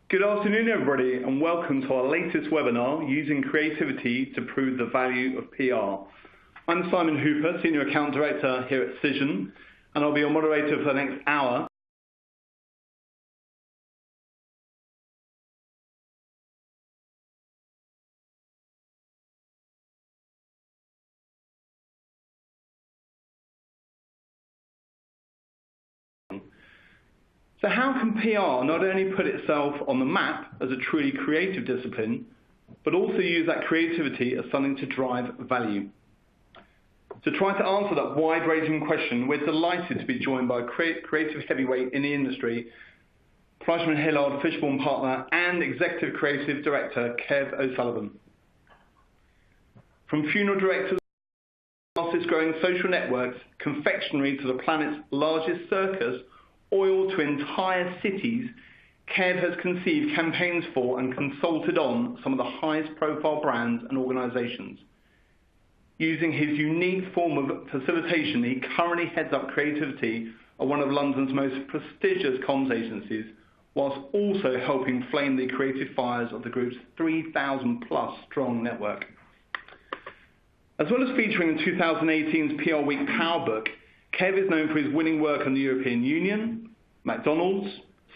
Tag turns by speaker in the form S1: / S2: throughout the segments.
S1: Good afternoon, everybody, and welcome to our latest webinar, Using Creativity to Prove the Value of PR. I'm Simon Hooper, Senior Account Director here at Cision, and I'll be your moderator for the next hour. So how can PR not only put itself on the map as a truly creative discipline, but also use that creativity as something to drive value? To try to answer that wide-ranging question, we're delighted to be joined by a creative heavyweight in the industry, FleishmanHillard Fishburn partner and Executive Creative Director, Kev O'Sullivan. From funeral directors, fastest-growing social networks, confectionery to the planet's largest circus, oil to entire cities, Kev has conceived campaigns for and consulted on some of the highest profile brands and organisations. Using his unique form of facilitation, he currently heads up creativity at one of London's most prestigious comms agencies, whilst also helping flame the creative fires of the group's 3,000 plus strong network. As well as featuring in 2018's PR Week Power Book, Kev is known for his winning work on the European Union, McDonald's,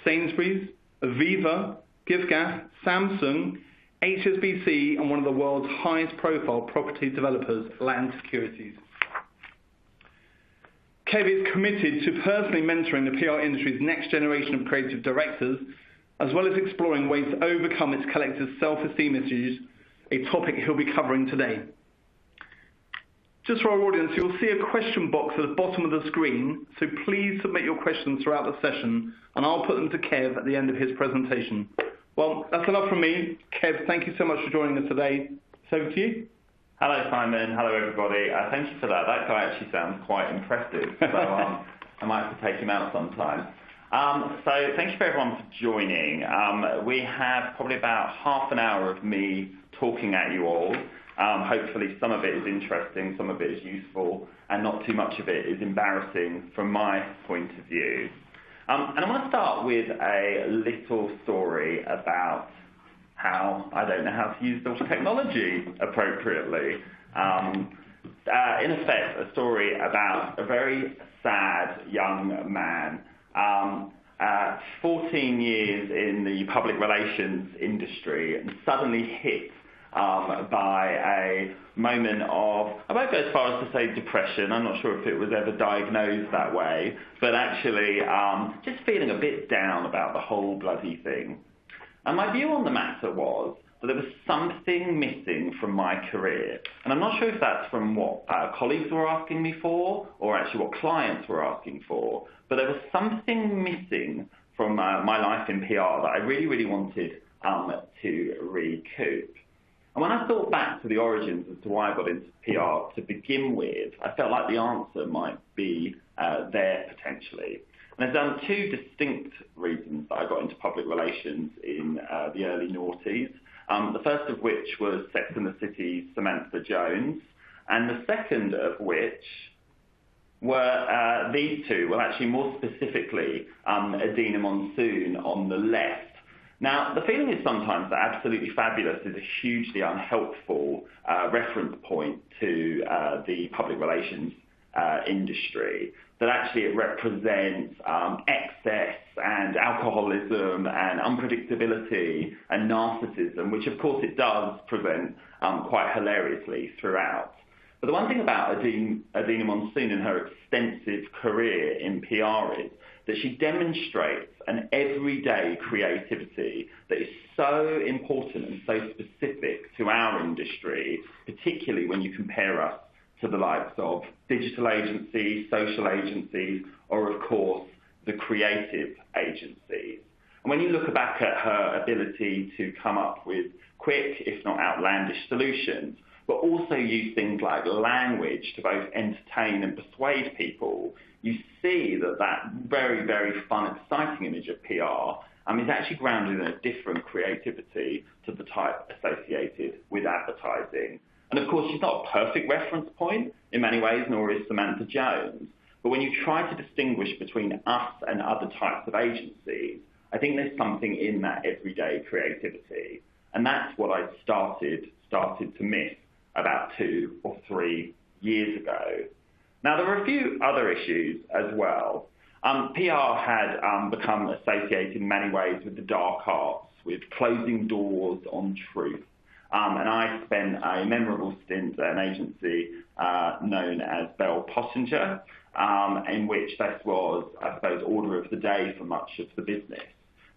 S1: Sainsbury's, Aviva, GiveGaf, Samsung, HSBC, and one of the world's highest profile property developers, Land Securities. Kev is committed to personally mentoring the PR industry's next generation of creative directors, as well as exploring ways to overcome its collective self-esteem issues, a topic he'll be covering today. Just for our audience, you'll see a question box at the bottom of the screen, so please submit your questions throughout the session, and I'll put them to Kev at the end of his presentation. Well, that's enough from me. Kev, thank you so much for joining us today. So over to you.
S2: Hello, Simon. Hello, everybody. Thank you for that. That guy actually sounds quite impressive, so I might have to take him out sometime. So thank you for everyone for joining. We have probably about half an hour of me talking at you all. Hopefully some of it is interesting, some of it is useful, and not too much of it is embarrassing from my point of view. And I want to start with a little story about how I don't know how to use the technology appropriately. In effect, a story about a very sad young man, 14 years in the public relations industry, and suddenly hit by a moment of, I won't go as far as to say depression, I'm not sure if it was ever diagnosed that way, but actually just feeling a bit down about the whole bloody thing. And my view on the matter was that there was something missing from my career. And I'm not sure if that's from what colleagues were asking me for, or actually what clients were asking for, but there was something missing from my life in PR that I really, really wanted to recoup. And when I thought back to the origins as to why I got into PR to begin with, I felt like the answer might be there potentially. And there's two distinct reasons that I got into public relations in the early noughties. The first of which was Sex and the City's Samantha Jones, and the second of which were these two, well actually more specifically Adina Monsoon on the left. Now, the feeling is sometimes that Absolutely Fabulous is a hugely unhelpful reference point to the public relations industry, that actually it represents excess and alcoholism and unpredictability and narcissism, which of course it does present quite hilariously throughout. But the one thing about Adina Monsoon and her extensive career in PR is that she demonstrates an everyday creativity that is so important and so specific to our industry, particularly when you compare us to the likes of digital agencies, social agencies, or of course, the creative agencies. And when you look back at her ability to come up with quick, if not outlandish solutions, but also use things like language to both entertain and persuade people, you see that that very, very fun, exciting image of PR is actually grounded in a different creativity to the type associated with advertising. And of course, she's not a perfect reference point in many ways, nor is Samantha Jones. But when you try to distinguish between us and other types of agencies, I think there's something in that everyday creativity. And that's what I started to miss about 2 or 3 years ago. Now, there were a few other issues as well. PR had become associated in many ways with the dark arts, with closing doors on truth. And I spent a memorable stint at an agency known as Bell Pottinger, in which this was, I suppose, order of the day for much of the business.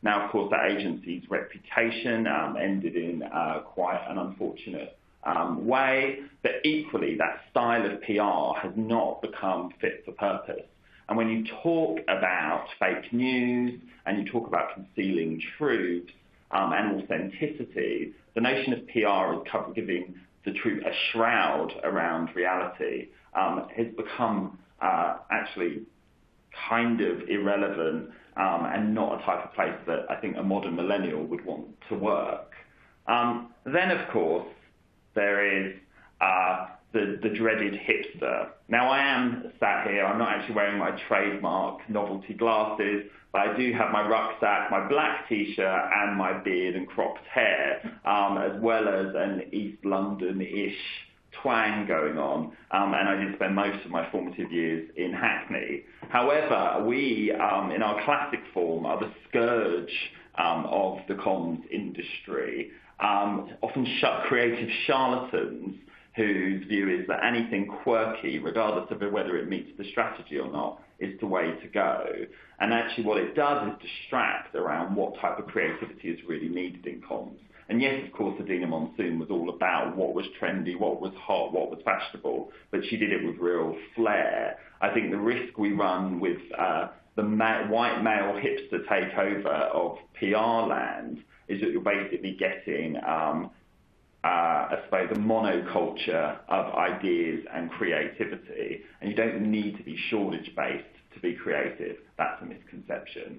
S2: Now, of course, that agency's reputation ended in quite an unfortunate way, but equally, that style of PR has not become fit for purpose. And when you talk about fake news and you talk about concealing truths and authenticity, the notion of PR is giving the truth a shroud around reality has become actually kind of irrelevant and not a type of place that I think a modern millennial would want to work. Then, of course, there is the dreaded hipster. Now, I am sat here, I'm not actually wearing my trademark novelty glasses, but I do have my rucksack, my black t-shirt, and my beard and cropped hair, as well as an East London-ish twang going on, and I did spend most of my formative years in Hackney. However, we, in our classic form, are the scourge of the comms industry, often creative charlatans whose view is that anything quirky, regardless of whether it meets the strategy or not, is the way to go. And actually what it does is distract around what type of creativity is really needed in comms. And yes, of course, Adina Monsoon was all about what was trendy, what was hot, what was fashionable, but she did it with real flair. I think the risk we run with the white male hipster takeover of PR land is that you're basically getting I suppose, a monoculture of ideas and creativity, and you don't need to be shortage-based to be creative. That's a misconception.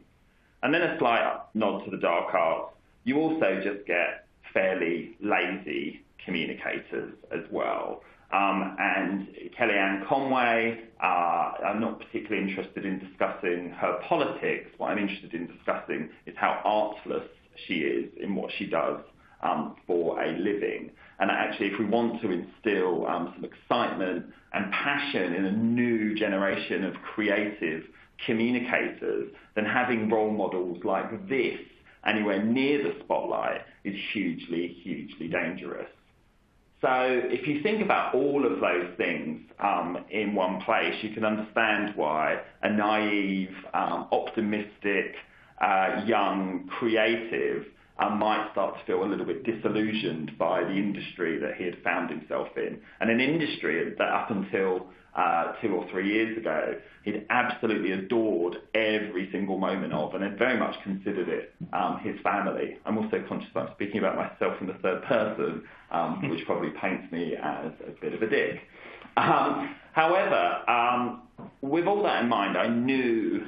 S2: And then a slight nod to the dark arts. You also just get fairly lazy communicators as well. And Kellyanne Conway, I'm not particularly interested in discussing her politics. What I'm interested in discussing is how artless she is in what she does for a living. And actually, if we want to instill some excitement and passion in a new generation of creative communicators, then having role models like this anywhere near the spotlight is hugely, hugely dangerous. So if you think about all of those things in one place, you can understand why a naive, optimistic, young creative might start to feel a little bit disillusioned by the industry that he had found himself in. And an industry that up until 2 or 3 years ago, he'd absolutely adored every single moment of, and had very much considered it his family. I'm also conscious I'm speaking about myself in the third person, which probably paints me as a bit of a dick. However, with all that in mind, I knew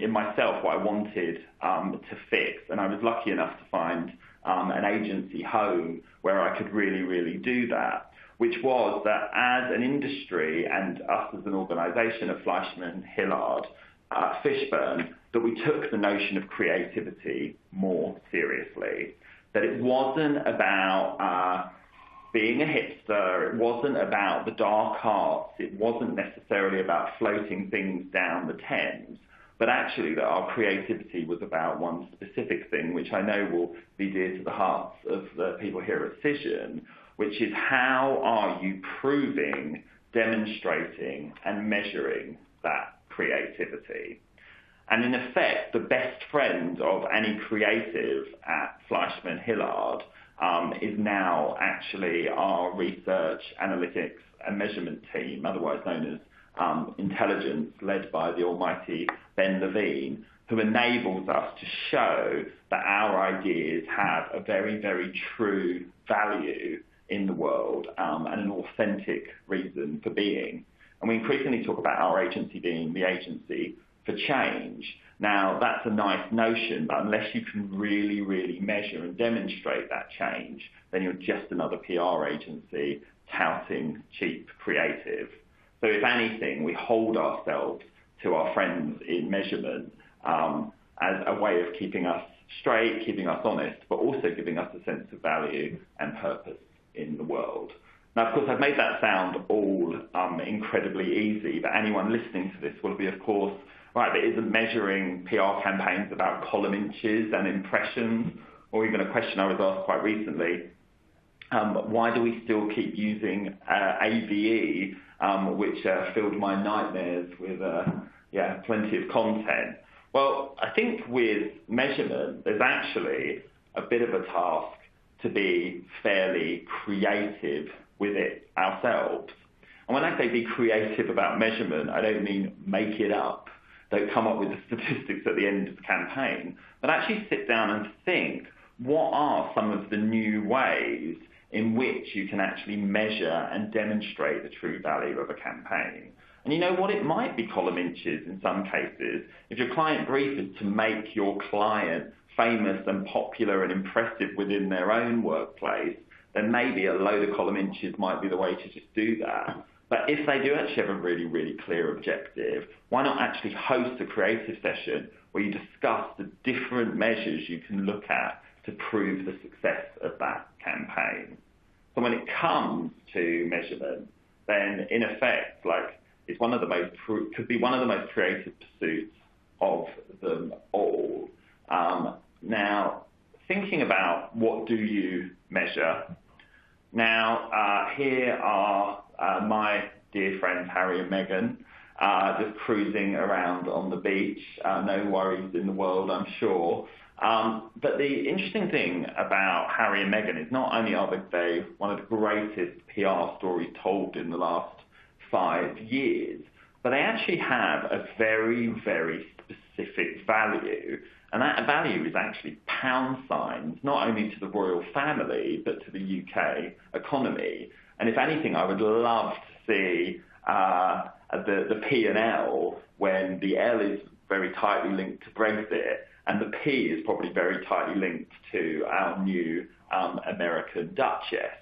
S2: in myself what I wanted to fix, and I was lucky enough to find an agency home where I could really, really do that, which was that as an industry and us as an organisation of FleishmanHillard Fishburn, that we took the notion of creativity more seriously, that it wasn't about being a hipster, it wasn't about the dark arts, it wasn't necessarily about floating things down the Thames, but actually that our creativity was about one specific thing, which I know will be dear to the hearts of the people here at Cision, which is how are you proving, demonstrating, and measuring that creativity? And in effect, the best friend of any creative at FleishmanHillard is now actually our research, analytics, and measurement team, otherwise known as intelligence, led by the almighty Ben Levine, who enables us to show that our ideas have a very, very true value in the world and an authentic reason for being. And we increasingly talk about our agency being the agency for change. Now, that's a nice notion, but unless you can really, really measure and demonstrate that change, then you're just another PR agency touting cheap creative. So if anything, we hold ourselves to our friends in measurement, as a way of keeping us straight, keeping us honest, but also giving us a sense of value and purpose in the world. Now, of course, I've made that sound all incredibly easy, but anyone listening to this will be, of course, right, but isn't measuring PR campaigns about column inches and impressions, or even a question I was asked quite recently, why do we still keep using AVE, which filled my nightmares with plenty of content? Well, I think with measurement, there's actually a bit of a task to be fairly creative with it ourselves. And when I say be creative about measurement, I don't mean make it up, don't come up with the statistics at the end of the campaign, but actually sit down and think, what are some of the new ways in which you can actually measure and demonstrate the true value of a campaign? And you know what? It might be column inches in some cases. If your client brief is to make your client famous and popular and impressive within their own workplace, then maybe a load of column inches might be the way to just do that. But if they do actually have a really, really clear objective, why not actually host a creative session where you discuss the different measures you can look at to prove the success of that campaign? So when it comes to measurement, then in effect, like, it's one of the most could be one of the most creative pursuits of them all. Now, thinking about what do you measure? Now, here are my dear friends Harry and Meghan, just cruising around on the beach. No worries in the world, I'm sure. But the interesting thing about Harry and Meghan is not only are they one of the greatest PR stories told in the last 5 years, but they actually have a very, very specific value. And that value is actually pound signs, not only to the royal family, but to the UK economy. And if anything, I would love to see the P&L when the L is very tightly linked to Brexit, and the P is probably very tightly linked to our new American Duchess.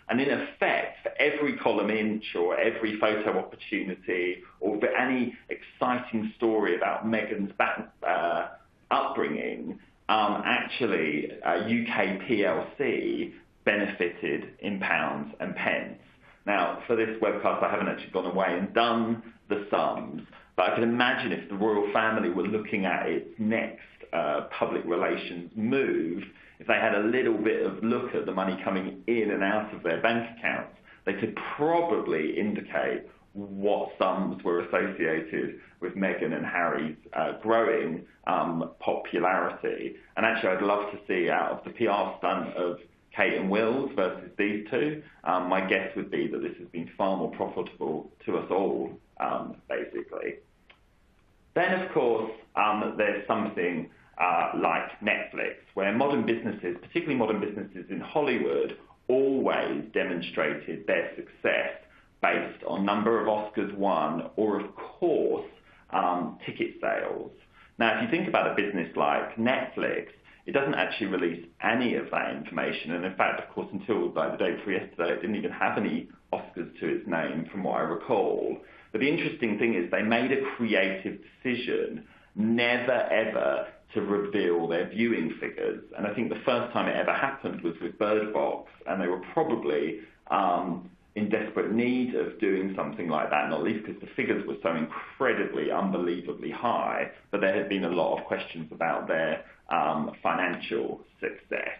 S2: And in effect, for every column inch or every photo opportunity or for any exciting story about Meghan's upbringing, actually UK PLC benefited in pounds and pence. Now, for this webcast, I haven't actually gone away and done the sums, but I can imagine if the royal family were looking at its next public relations move, if they had a little bit of look at the money coming in and out of their bank accounts, they could probably indicate what sums were associated with Meghan and Harry's growing popularity. And actually, I'd love to see out of the PR stunt of Kate and Wills versus these two, my guess would be that this has been far more profitable to us all, basically. Then, of course, there's something like Netflix, where modern businesses, particularly modern businesses in Hollywood, always demonstrated their success based on number of Oscars won or, of course, ticket sales. Now, if you think about a business like Netflix, it doesn't actually release any of that information. And in fact, of course, until like the day before yesterday, it didn't even have any Oscars to its name, from what I recall. But the interesting thing is they made a creative decision never, ever to reveal their viewing figures. And I think the first time it ever happened was with Bird Box, and they were probably in desperate need of doing something like that, not least because the figures were so incredibly, unbelievably high, but there had been a lot of questions about their financial success.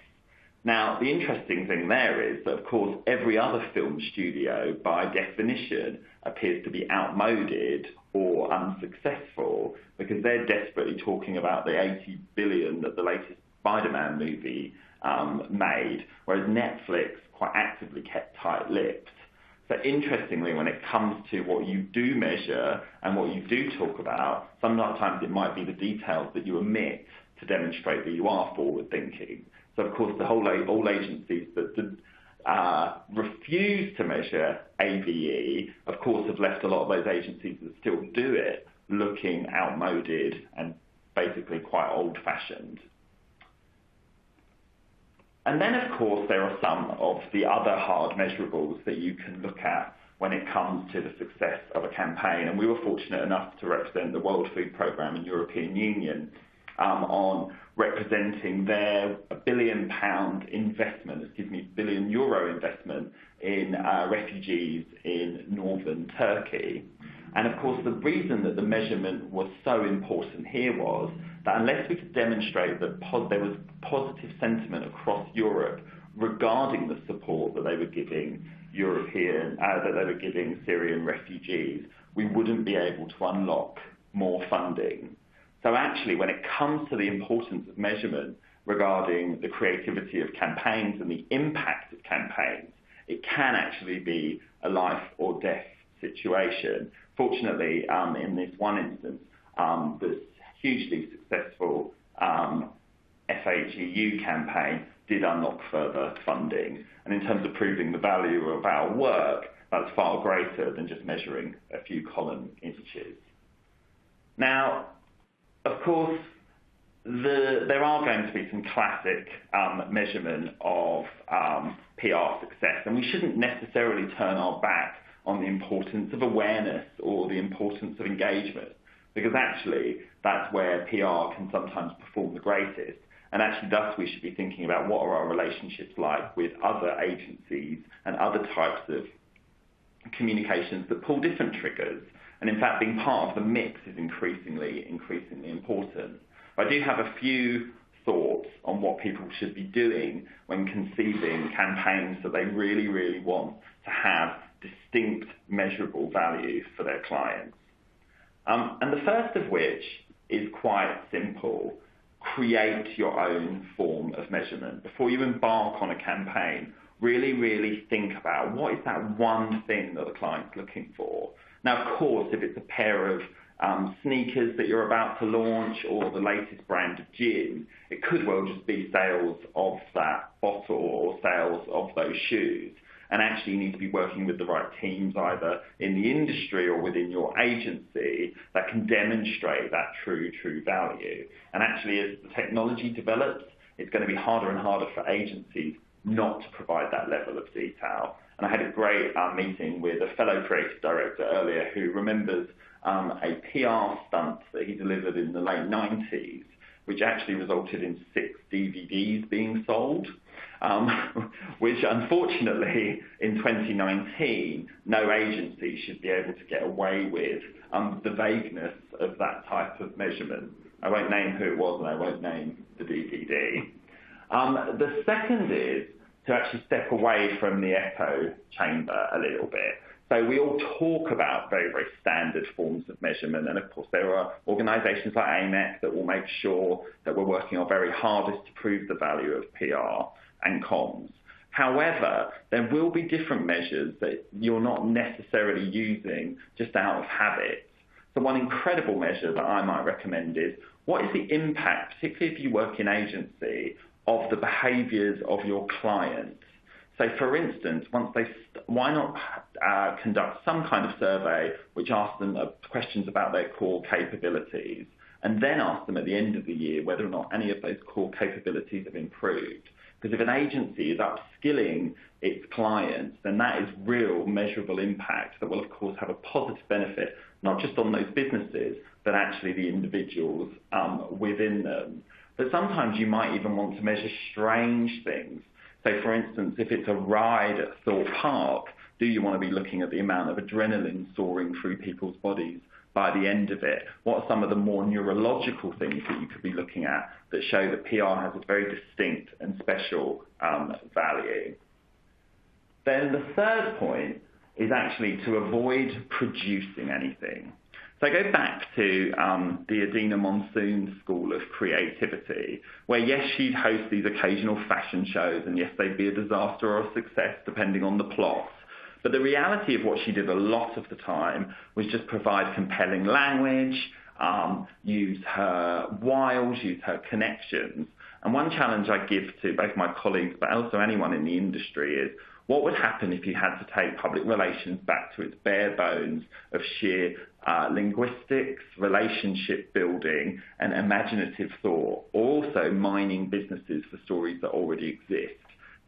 S2: Now, the interesting thing there is that, of course, every other film studio, by definition, appears to be outmoded or unsuccessful because they're desperately talking about the $80 billion that the latest Spider-Man movie made, whereas Netflix quite actively kept tight-lipped. So interestingly, when it comes to what you do measure and what you do talk about, sometimes it might be the details that you omit to demonstrate that you are forward-thinking. So, of course, all agencies that refuse to measure AVE, of course, have left a lot of those agencies that still do it looking outmoded and basically quite old-fashioned. And then, of course, there are some of the other hard measurables that you can look at when it comes to the success of a campaign. And we were fortunate enough to represent the World Food Programme and European Union on representing their £1 billion billion euro investment in refugees in northern Turkey. And of course, the reason that the measurement was so important here was that unless we could demonstrate that there was positive sentiment across Europe regarding the support that they were giving Syrian refugees, we wouldn't be able to unlock more funding. So actually, when it comes to the importance of measurement regarding the creativity of campaigns and the impact of campaigns, it can actually be a life or death situation. Fortunately, in this one instance, this hugely successful FHEU campaign did unlock further funding. And in terms of proving the value of our work, that's far greater than just measuring a few column inches. Now, of course, there are going to be some classic measurement of PR success, and we shouldn't necessarily turn our back on the importance of awareness or the importance of engagement, because actually that's where PR can sometimes perform the greatest. And actually thus we should be thinking about what are our relationships like with other agencies and other types of communications that pull different triggers. And in fact, being part of the mix is increasingly important. I do have a few thoughts on what people should be doing when conceiving campaigns that they really, really want to have distinct measurable value for their clients. And the first of which is quite simple. Create your own form of measurement. Before you embark on a campaign, really, really think about what is that one thing that the client's looking for. Now, of course, if it's a pair of sneakers that you're about to launch or the latest brand of gin, it could well just be sales of that bottle or sales of those shoes. And actually you need to be working with the right teams either in the industry or within your agency that can demonstrate that true value. And actually as the technology develops, it's going to be harder and harder for agencies not to provide that level of detail. And I had a great meeting with a fellow creative director earlier who remembers a PR stunt that he delivered in the late 90s, which actually resulted in 6 DVDs being sold. Which unfortunately in 2019 no agency should be able to get away with the vagueness of that type of measurement. I won't name who it was and I won't name the DVD. The second is to actually step away from the echo chamber a little bit. So we all talk about very, very standard forms of measurement, and of course there are organisations like AMEC that will make sure that we're working our very hardest to prove the value of PR and comms. However, there will be different measures that you're not necessarily using just out of habit. So one incredible measure that I might recommend is, what is the impact, particularly if you work in agency, of the behaviours of your clients? So for instance, why not conduct some kind of survey which asks them questions about their core capabilities, and then ask them at the end of the year whether or not any of those core capabilities have improved? Because if an agency is upskilling its clients, then that is real measurable impact that will of course have a positive benefit, not just on those businesses, but actually the individuals within them. But sometimes you might even want to measure strange things. So for instance, if it's a ride at Thorpe Park, do you want to be looking at the amount of adrenaline soaring through people's bodies by the end of it? What are some of the more neurological things that you could be looking at that show that PR has a very distinct and special value? Then the third point is actually to avoid producing anything. So I go back to the Adina Monsoon School of Creativity, where yes, she'd host these occasional fashion shows, and yes, they'd be a disaster or a success depending on the plot. But the reality of what she did a lot of the time was just provide compelling language, use her wiles, use her connections. And one challenge I give to both my colleagues, but also anyone in the industry, is what would happen if you had to take public relations back to its bare bones of sheer linguistics, relationship building, and imaginative thought, also mining businesses for stories that already exist?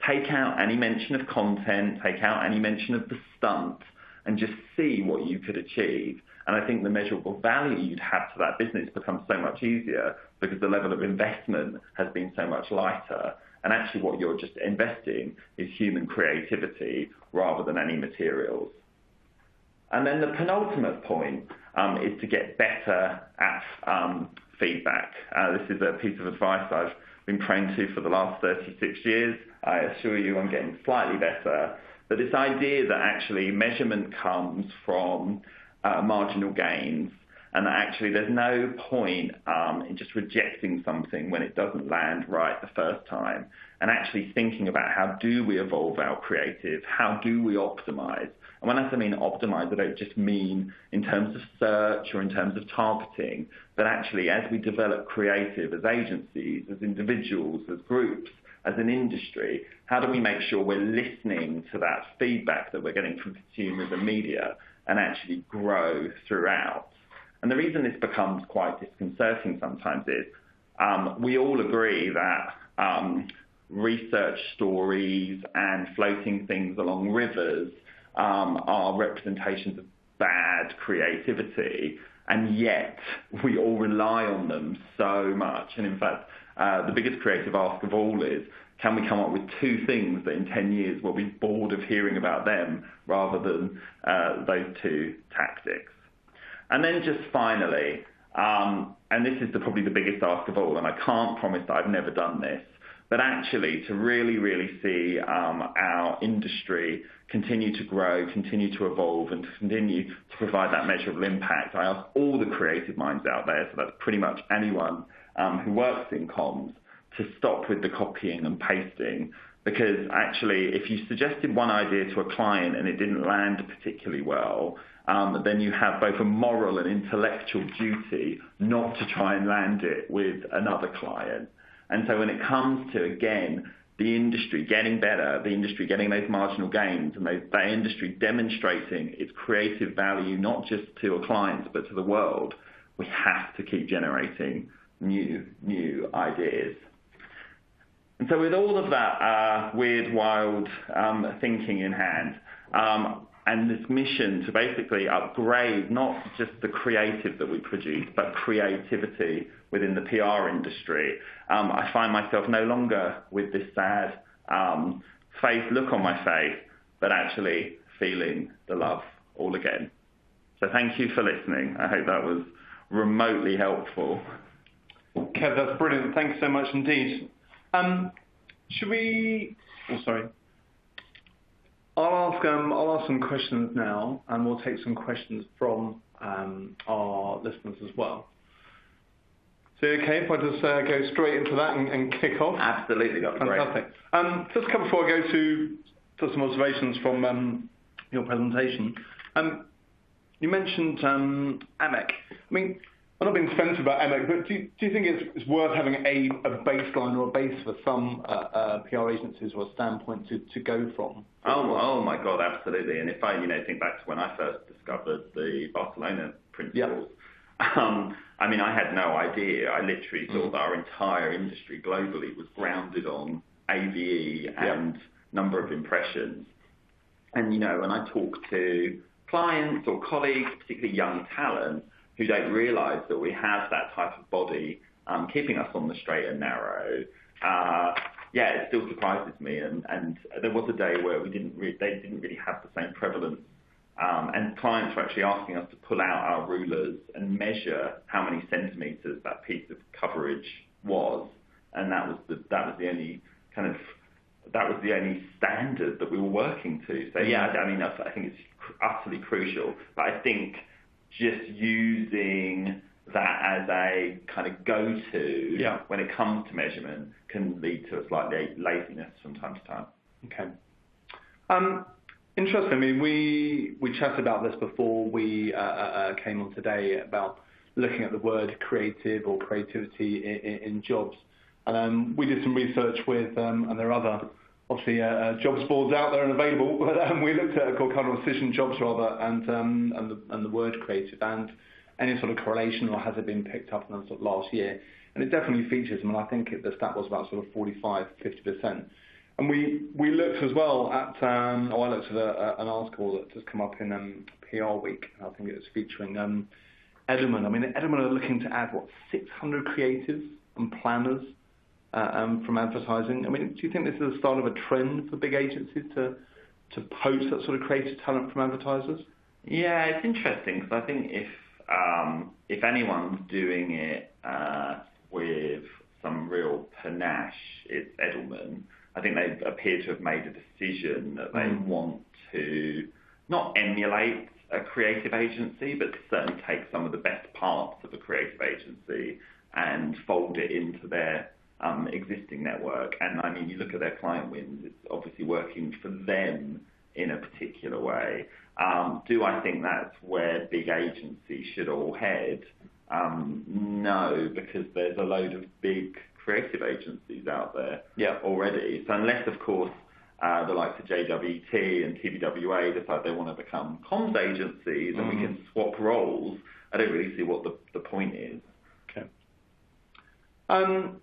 S2: Take out any mention of content, take out any mention of the stunt, and just see what you could achieve. And I think the measurable value you'd have to that business becomes so much easier because the level of investment has been so much lighter. And actually what you're just investing is human creativity rather than any materials. And then the penultimate point is to get better at feedback. This is a piece of advice I've been trained to for the last 36 years. I assure you I'm getting slightly better. But this idea that actually measurement comes from marginal gains, and that actually there's no point in just rejecting something when it doesn't land right the first time, and actually thinking about how do we evolve our creative, how do we optimize. And when I mean optimize, I don't just mean in terms of search or in terms of targeting, but actually as we develop creative as agencies, as individuals, as groups, as an industry, how do we make sure we're listening to that feedback that we're getting from consumers and media and actually grow throughout? And the reason this becomes quite disconcerting sometimes is we all agree that research stories and floating things along rivers are representations of bad creativity, and yet we all rely on them so much. And in fact, the biggest creative ask of all is, can we come up with 2 things that in 10 years we'll be bored of hearing about them rather than those 2 tactics? And then just finally, and this is probably the biggest ask of all, and I can't promise that I've never done this, but actually to really, really see our industry continue to grow, continue to evolve, and to continue to provide that measurable impact, I ask all the creative minds out there, so that's pretty much anyone who works in comms, to stop with the copying and pasting, because actually if you suggested one idea to a client and it didn't land particularly well, then you have both a moral and intellectual duty not to try and land it with another client. And so when it comes to, again, the industry getting better, the industry getting those marginal gains, and that industry demonstrating its creative value not just to our clients but to the world, we have to keep generating new ideas. And so with all of that weird, wild thinking in hand, and this mission to basically upgrade not just the creative that we produce, but creativity within the PR industry, I find myself no longer with this sad look on my face, but actually feeling the love all again. So thank you for listening. I hope that was remotely helpful.
S1: Kev, that's brilliant. Thanks so much indeed. Should we... Oh, sorry. I'll ask some questions now, and we'll take some questions from our listeners as well. So, okay, if I just go straight into that and kick off?
S2: Absolutely, that'd be great.
S1: Fantastic. Just a couple before I go to some observations from your presentation. You mentioned AMEC. I mean, I'm not being defensive about AMEC, but do you think it's worth having a baseline or a base for some PR agencies or a standpoint to go from?
S2: Oh my God, absolutely. And if I think back to when I first discovered the Barcelona principles, I mean, I had no idea. I literally thought that our entire industry globally was grounded on AVE and number of impressions. And when I talk to clients or colleagues, particularly young talent, who don't realise that we have that type of body keeping us on the straight and narrow, it still surprises me. And there was a day where they didn't really have the same prevalence, and clients were actually asking us to pull out our rulers and measure how many centimetres that piece of coverage was, and that was the only standard that we were working to. So I mean, I think it's utterly crucial, but I think just using that as a kind of go-to when it comes to measurement can lead to a slight laziness from time to time.
S1: Okay. Interesting. I mean, we chatted about this before we came on today about looking at the word creative or creativity in jobs. And we did some research with, and there are other, obviously, jobs boards out there and available, but we looked at called kind of Cision jobs rather, and the word creative, and any sort of correlation, or has it been picked up in the sort of last year? And it definitely features. I mean, I think the stat was about sort of 45-50%. And we looked as well at, I looked at an article that just come up in PR Week. I think it was featuring Edelman. I mean, Edelman are looking to add, 600 creatives and planners from advertising. I mean, do you think this is the start of a trend for big agencies to poach that sort of creative talent from advertisers?
S2: Yeah, it's interesting because I think if anyone's doing it with some real panache, it's Edelman. I think they appear to have made a decision that they want to not emulate a creative agency, but certainly take some of the best parts of a creative agency and fold it into their existing network. And I mean, you look at their client wins, it's obviously working for them in a particular way. Do I think that's where big agencies should all head? No, because there's a load of big creative agencies out there already. So unless, of course, the likes of JWT and TBWA decide they want to become comms agencies and we can swap roles, I don't really see what the point is.
S1: Okay. And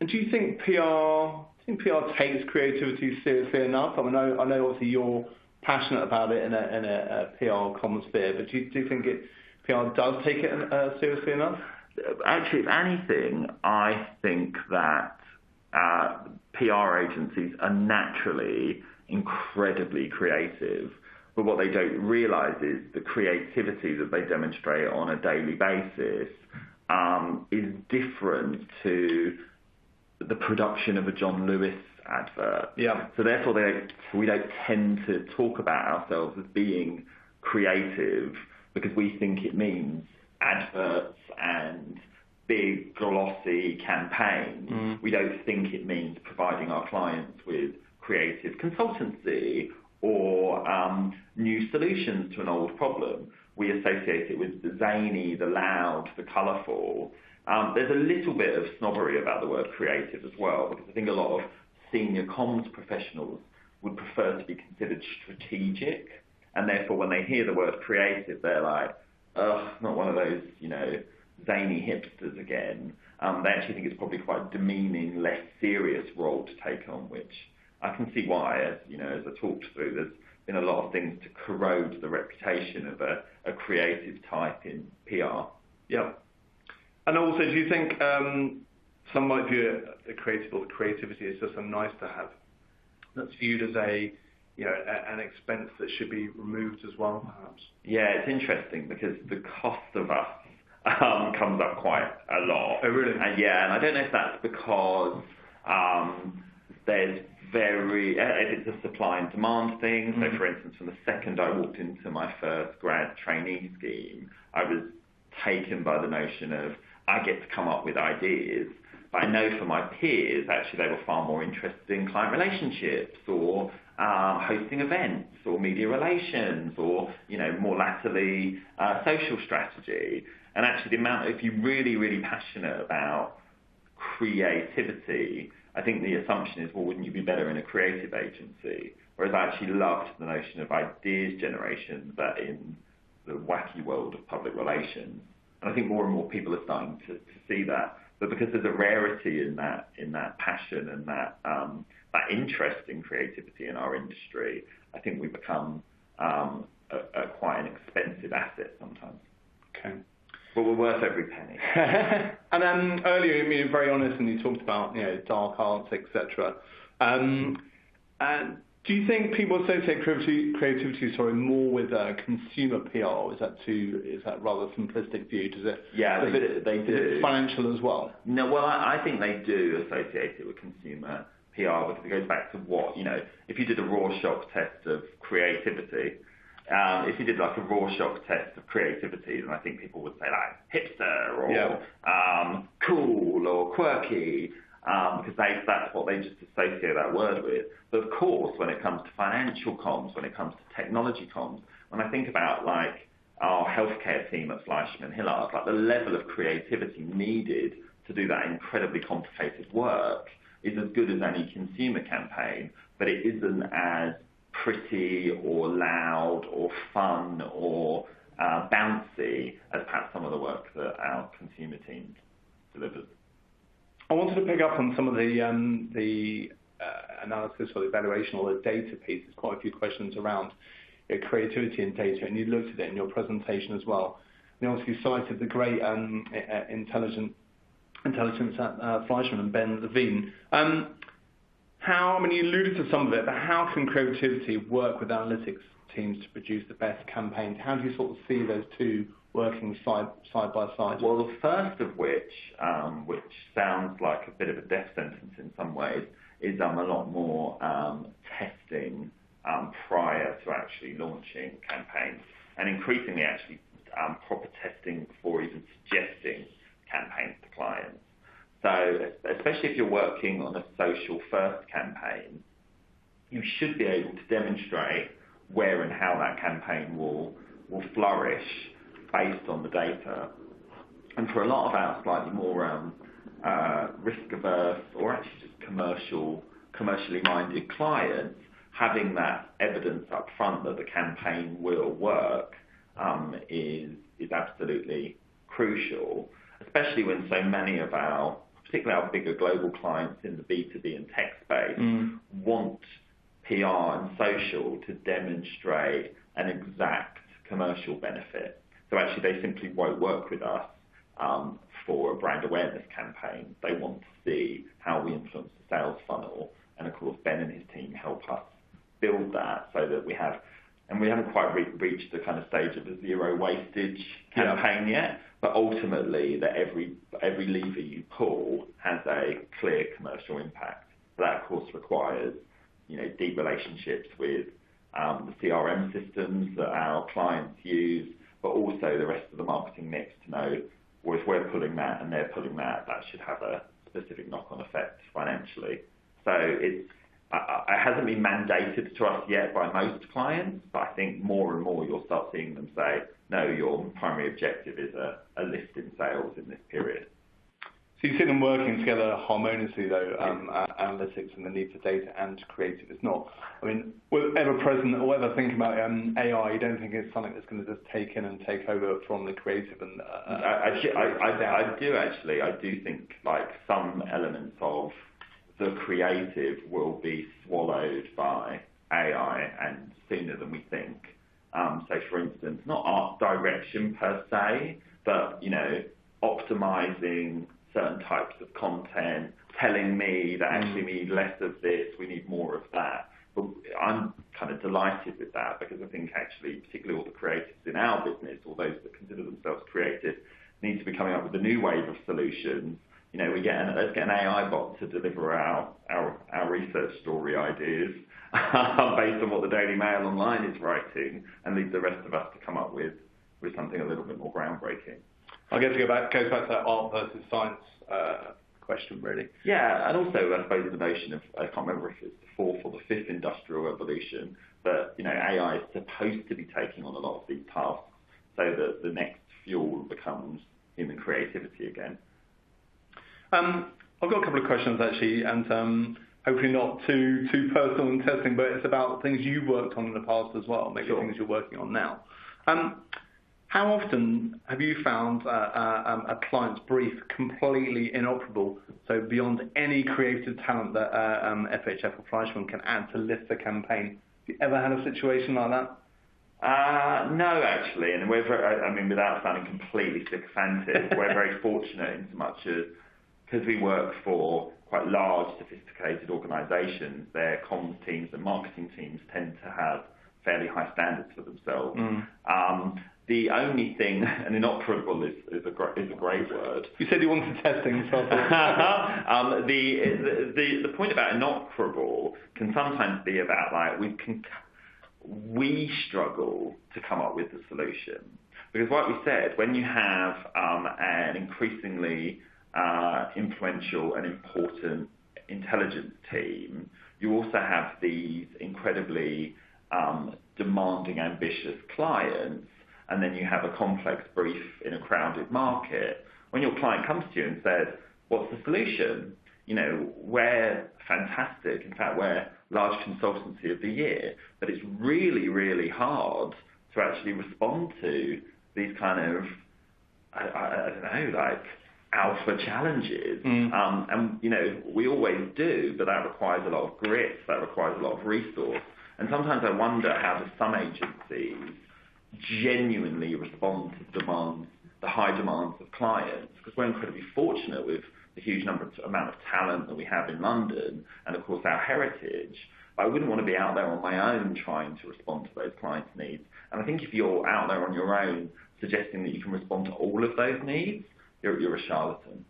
S1: do you think PR takes creativity seriously enough? I mean, I know obviously you're passionate about it in a PR common sphere, but do you think PR does take it seriously enough?
S2: Actually, if anything, I think that PR agencies are naturally incredibly creative, but what they don't realise is the creativity that they demonstrate on a daily basis is different to the production of a John Lewis advert.
S1: Yeah.
S2: So therefore, we don't tend to talk about ourselves as being creative because we think it means adverts and big glossy campaigns. We don't think it means providing our clients with creative consultancy or new solutions to an old problem. We associate it with the zany, the loud, the colourful. There's a little bit of snobbery about the word creative as well, because I think a lot of senior comms professionals would prefer to be considered strategic, and therefore when they hear the word creative, they're like, ugh, not one of those, zany hipsters again. They actually think it's probably quite a demeaning, less serious role to take on, which I can see why, as I talked through, there's been a lot of things to corrode the reputation of a creative type in PR.
S1: Yeah. And also, do you think some might view creativity as just a nice to have that's viewed as an expense that should be removed as well, perhaps?
S2: Yeah, it's interesting because the cost of us comes up quite a lot.
S1: Oh, really?
S2: And I don't know if that's because there's it's a supply and demand thing. So, for instance, from the second I walked into my first grad trainee scheme, I was taken by the notion of I get to come up with ideas. But I know for my peers, actually, they were far more interested in client relationships or hosting events or media relations or, more latterly, social strategy. And actually, if you're really, really passionate about creativity, I think the assumption is, well, wouldn't you be better in a creative agency? Whereas I actually loved the notion of ideas generation, but in the wacky world of public relations. And I think more and more people are starting to see that. But because there's a rarity in that passion and that interest in creativity in our industry, I think we become quite an expensive asset sometimes.
S1: Okay.
S2: But we're worth every penny.
S1: And then earlier, you were very honest and you talked about, dark arts, etc. Do you think people associate creativity more with consumer PR? Is that rather simplistic view? Does it?
S2: Yeah, they do.
S1: Is it financial as well?
S2: No, well, I think they do associate it with consumer PR because it goes back to what, if you did a Rorschach test of creativity, if you did like a Rorschach test of creativity, then I think people would say like hipster or cool or quirky, because that's what they just associate that word with. But of course, when it comes to financial comms, when it comes to technology comms, when I think about like our healthcare team at FleishmanHillard, like the level of creativity needed to do that incredibly complicated work is as good as any consumer campaign, but it isn't as pretty or loud or fun or bouncy as perhaps some of the work that our consumer team delivers.
S1: I wanted to pick up on some of the analysis or the evaluation or the data piece, there's quite a few questions around creativity and data, and you looked at it in your presentation as well. And you obviously cited the great intelligence at Fleischmann and Ben Levine. You alluded to some of it, but how can creativity work with analytics teams to produce the best campaigns? How do you sort of see those two working side by side?
S2: Well, the first of which sounds like a bit of a death sentence in some ways, is a lot more testing prior to actually launching campaigns, and increasingly actually proper testing before even suggesting campaigns to clients. So especially if you're working on a social first campaign, you should be able to demonstrate where and how that campaign will flourish based on the data. And for a lot of our slightly more risk averse or actually just commercially minded clients, having that evidence up front that the campaign will work is absolutely crucial, especially when so many of particularly our bigger global clients in the B2B and tech space want PR and social to demonstrate an exact commercial benefit. So actually they simply won't work with us for a brand awareness campaign. They want to see how we influence the sales funnel, and of course Ben and his team help us build that so that we have, and we haven't quite reached the kind of stage of a zero wastage campaign yet, but ultimately that every lever you pull has a clear commercial impact. That of course requires deep relationships with the CRM systems that our clients use, but also the rest of the marketing mix to know, well, if we're pulling that and they're pulling that, that should have a specific knock-on effect financially. So it hasn't been mandated to us yet by most clients, but I think more and more you'll start seeing them say, no, your primary objective is a lift in sales in this period.
S1: So you see them working together harmoniously, though, analytics and the need for data and creative. It's not, we're ever present or ever thinking about AI, you don't think it's something that's going to just take in and take over from the creative and...
S2: I do actually. I do think like some elements of the creative will be swallowed by AI and sooner than we think. So for instance, not art direction per se, but, optimizing certain types of content, telling me that actually we need less of this, we need more of that. But I'm kind of delighted with that because I think actually, particularly all the creatives in our business, or those that consider themselves creative, need to be coming up with a new wave of solutions. Let's get an AI bot to deliver our research story ideas based on what the Daily Mail online is writing, and leave the rest of us to come up with something a little bit more groundbreaking.
S1: I guess it goes back to that art versus science question, really.
S2: Yeah, and also I suppose the notion of, I can't remember if it's the fourth or the fifth industrial revolution, but AI is supposed to be taking on a lot of these tasks so that the next fuel becomes human creativity again.
S1: I've got a couple of questions actually, and hopefully not too personal and testing, but it's about things you've worked on in the past as well, maybe things you're working on now. How often have you found a client's brief completely inoperable, so beyond any creative talent that FHF or Fleischmann can add to lift the campaign? Have you ever had a situation like that?
S2: No, actually, and we're very, without sounding completely sycophantic, we're very fortunate in so much as, because we work for quite large, sophisticated organisations, their comms teams and marketing teams tend to have fairly high standards for themselves. The only thing, and inoperable is a great word.
S1: You said you wanted testing, so
S2: the point about inoperable can sometimes be about we struggle to come up with the solution, because like we said, when you have an increasingly influential and important intelligence team, you also have these incredibly demanding, ambitious clients, and then you have a complex brief in a crowded market. When your client comes to you and says, what's the solution? We're fantastic. In fact, we're large consultancy of the year, but it's really, really hard to actually respond to these kind of, I don't know, alpha challenges. And, you know, we always do, but that requires a lot of grit, that requires a lot of resource. And sometimes I wonder how do some agencies genuinely respond to demands, the high demands of clients, because we're incredibly fortunate with the huge amount of talent that we have in London and, of course, our heritage. I wouldn't want to be out there on my own trying to respond to those clients' needs. And I think if you're out there on your own suggesting that you can respond to all of those needs, you're a charlatan.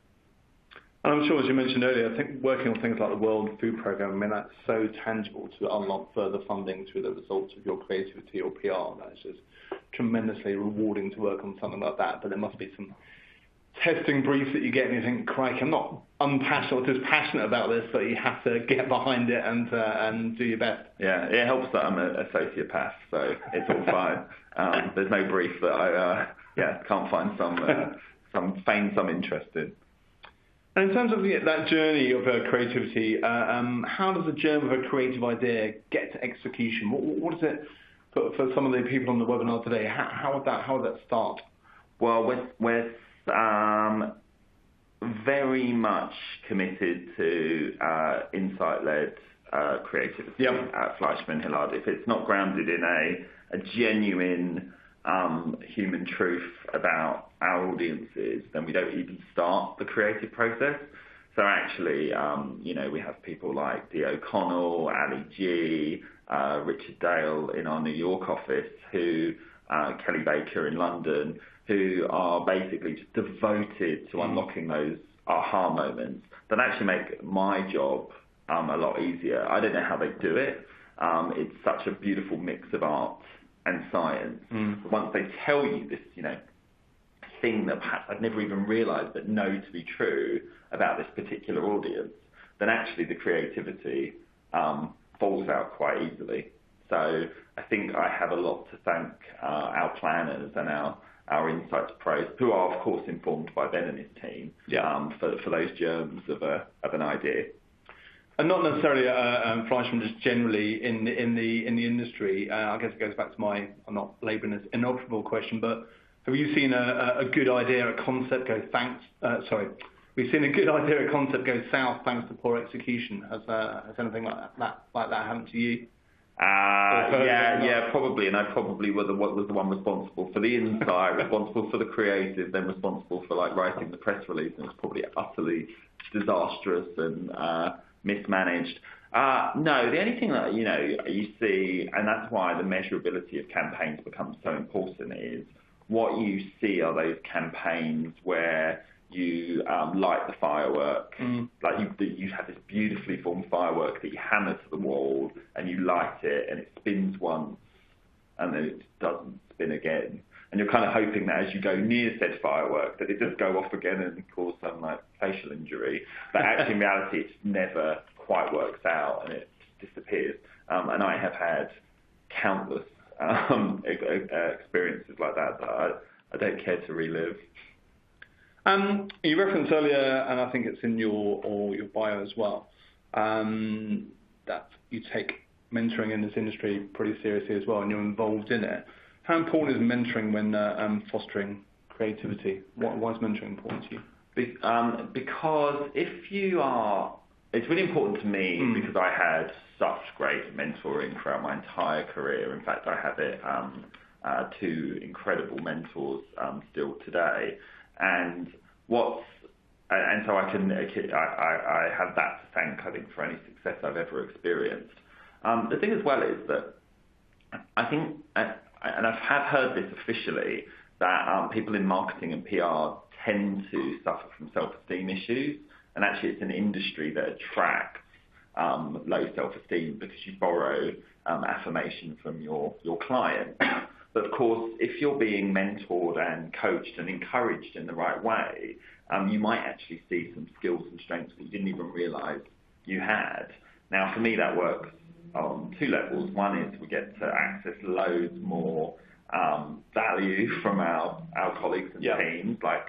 S1: And I'm sure, as you mentioned earlier, I think working on things like the World Food Programme, I mean, that's so tangible to unlock further funding through the results of your creativity or PR. That's just tremendously rewarding to work on something like that. But there must be some testing briefs that you get and you think, crikey, I'm not unpassionate or just passionate about this, but you have to get behind it and do your best.
S2: Yeah, it helps that I'm a sociopath, so it's all fine. There's no brief that I can't find feign some interest in.
S1: And in terms of that journey of creativity, how does the journey of a creative idea get to execution? What is it for some of the people on the webinar today? How would that start?
S2: Well, we're very much committed to insight-led creativity at FleishmanHillard. If it's not grounded in a genuine human truth about our audiences, then we don't even start the creative process. So actually, we have people like Dee O'Connell, Ali G, Richard Dale in our New York office, Kelly Baker in London, who are basically just devoted to unlocking those aha moments that actually make my job a lot easier. I don't know how they do it. It's such a beautiful mix of art and science. But once they tell you this, thing that perhaps I'd never even realised but know to be true about this particular audience, then actually the creativity falls out quite easily. So I think I have a lot to thank our planners and our insights pros, who are of course informed by Ben and his team, for those germs of an idea.
S1: And not necessarily Fleischman, just generally in the industry. I guess it goes back to I'm not labouring this inoperable question, but have you seen a good idea, a concept go we've seen a good idea, a concept go south thanks to poor execution? Has anything like that happened to you?
S2: Probably, and I probably was the one responsible for the insight, responsible for the creative, then responsible for writing the press release, and it's probably utterly disastrous and mismanaged. No, the only thing that you see, and that's why the measurability of campaigns becomes so important, is what you see are those campaigns where you light the firework, like you have this beautifully formed firework that you hammer to the wall and you light it and it spins once and then it doesn't spin again. And you're kind of hoping that as you go near said firework that it does go off again and cause some facial injury. But actually in reality it just never quite works out and it disappears. And I have had countless experiences like that I don't care to relive.
S1: You referenced earlier, and I think it's in your bio as well, that you take mentoring in this industry pretty seriously as well, and you're involved in it. How important is mentoring when fostering creativity? Why is mentoring important to you?
S2: Because it's really important to me because I had such great mentoring throughout my entire career. In fact, I have it two incredible mentors still today. And so I have that to thank, I think, for any success I've ever experienced. The thing as well is that I think, and I have heard this officially, that people in marketing and PR tend to suffer from self-esteem issues, and actually it's an industry that attracts low self-esteem because you borrow affirmation from your client. But of course, if you're being mentored and coached and encouraged in the right way, you might actually see some skills and strengths that you didn't even realise you had. Now, for me, that works on two levels. One is we get to access loads more value from our colleagues and teams. I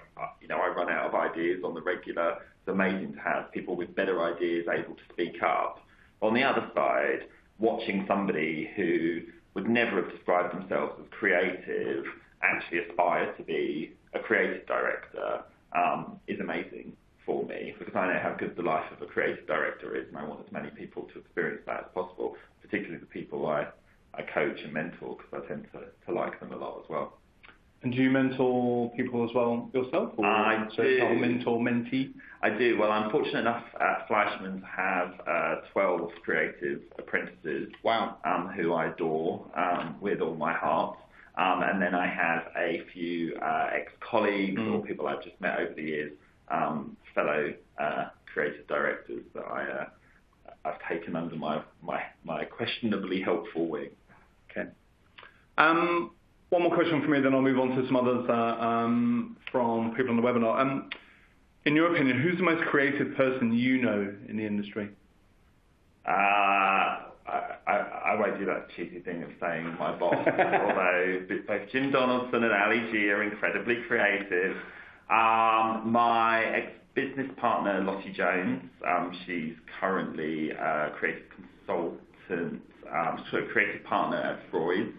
S2: run out of ideas on the regular. It's amazing to have people with better ideas able to speak up. On the other side, watching somebody who would never have described themselves as creative actually aspire to be a creative director is amazing for me, because I know how good the life of a creative director is, and I want as many people to experience that as possible, particularly the people I coach and mentor, because I tend to like them a lot as well.
S1: And do you mentor people as well yourself? Or
S2: I do.
S1: Mentor-mentee?
S2: I do. Well, I'm fortunate enough at Fleischman to have 12 creative apprentices.
S1: Wow.
S2: Who I adore with all my heart. And then I have a few ex-colleagues or people I've just met over the years, fellow creative directors that I've taken under my questionably helpful wing.
S1: Okay. One more question from me, then I'll move on to some others from people on the webinar. In your opinion, who's the most creative person you know in the industry?
S2: I won't do that cheesy thing of saying my boss, although both Jim Donaldson and Ali G are incredibly creative. My ex-business partner, Lottie Jones, she's currently a creative consultant, creative partner at Freud's,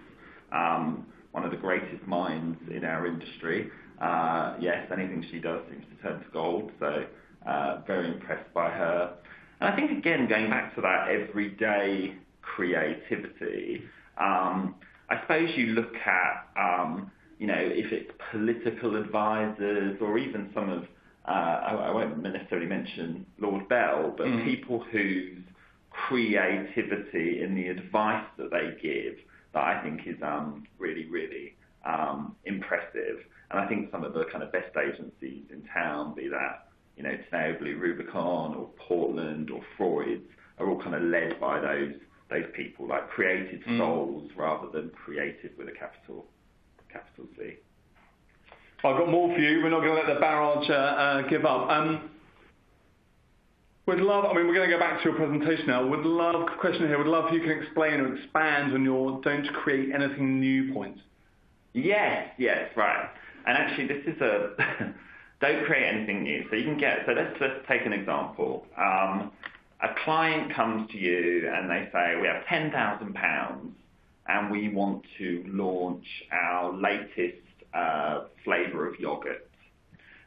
S2: one of the greatest minds in our industry. Yes, anything she does seems to turn to gold, so very impressed by her. And I think, again, going back to that everyday creativity, I suppose you look at, if it's political advisors or even some of, I won't necessarily mention Lord Bell, but people whose creativity in the advice that they give that I think is really, really impressive. And I think some of the kind of best agencies in town, be that, Today Blue Rubicon or Portland or Freud's, are all kind of led by those people, like creative souls rather than creative with a capital C.
S1: I've got more for you. We're not going to let the barrage give up. We're going to go back to your presentation now. Question here, would love if you can explain or expand on your don't create anything new point.
S2: Yes, right. And actually, this is don't create anything new. So let's take an example. A client comes to you and they say, we have £10,000 and we want to launch our latest flavour of yogurt.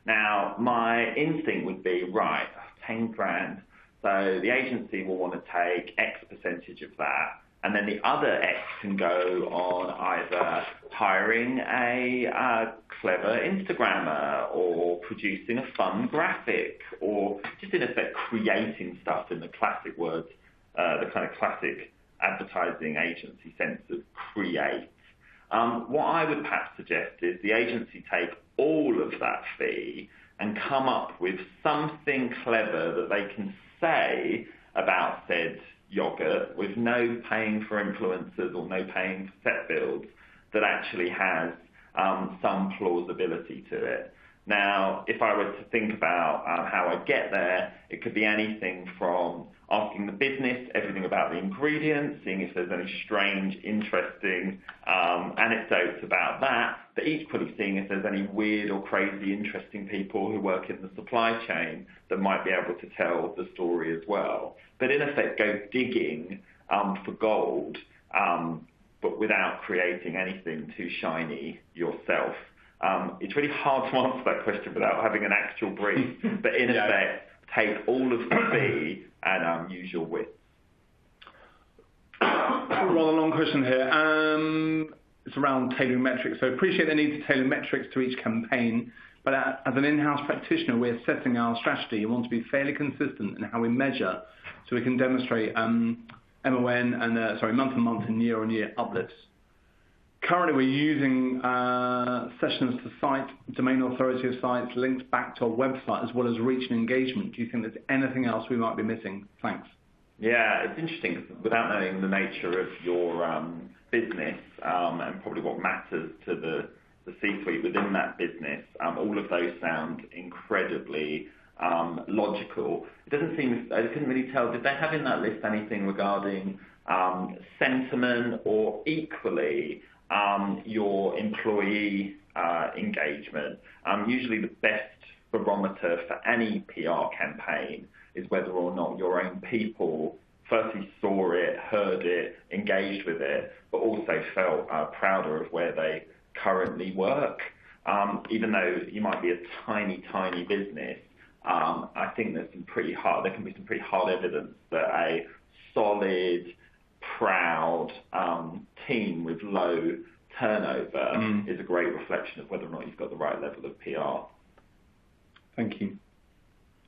S2: Now, my instinct would be, right, 10 grand. So the agency will want to take X percentage of that. And then the other X can go on either hiring a clever Instagrammer or producing a fun graphic or just in effect creating stuff in the classic words, the kind of classic advertising agency sense of create. What I would perhaps suggest is the agency take all of that fee and come up with something clever that they can say about said yogurt with no paying for influencers or no paying for set builds that actually has some plausibility to it. Now, if I were to think about how I get there, it could be anything from asking the business everything about the ingredients, seeing if there's any strange, interesting anecdotes about that, but equally seeing if there's any weird or crazy, interesting people who work in the supply chain that might be able to tell the story as well. But in effect, go digging for gold, but without creating anything too shiny yourself. It's really hard to answer that question without having an actual brief, but in effect, take all of the fee and use your wits.
S1: Rather long question here. It's around tailoring metrics. So appreciate the need to tailor metrics to each campaign, but as an in-house practitioner, we're setting our strategy and want to be fairly consistent in how we measure so we can demonstrate MON and month-on-month and year-on-year uplifts. Currently, we're using sessions to site, domain authority of sites, links back to our website, as well as reach and engagement. Do you think there's anything else we might be missing? Thanks.
S2: Yeah, it's interesting because without knowing the nature of your business and probably what matters to the C-suite within that business, all of those sound incredibly logical. I couldn't really tell, did they have in that list anything regarding sentiment or equally your employee engagement? Usually the best barometer for any PR campaign is whether or not your own people firstly saw it, heard it, engaged with it, but also felt prouder of where they currently work. even though you might be a tiny, tiny business, I think there can be some pretty hard evidence that a solid, proud team with low turnover is a great reflection of whether or not you've got the right level of PR.
S1: Thank you.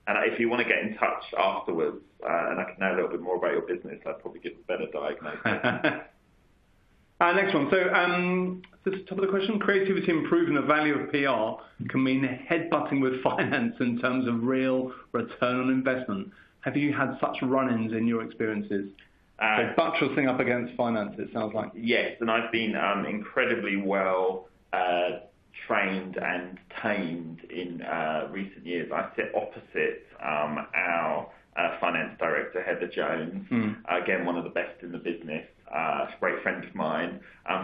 S2: And if you want to get in touch afterwards, and I can know a little bit more about your business, I'd probably give a better diagnosis.
S1: Next one. So, this is top of the question. Creativity improving the value of PR can mean headbutting with finance in terms of real return on investment. Have you had such run-ins in your experiences? So buttressing up against finance, it sounds like.
S2: Yes, and I've been incredibly well trained and tamed in recent years. I sit opposite our finance director, Heather Jones, again, one of the best in the business, a great friend of mine.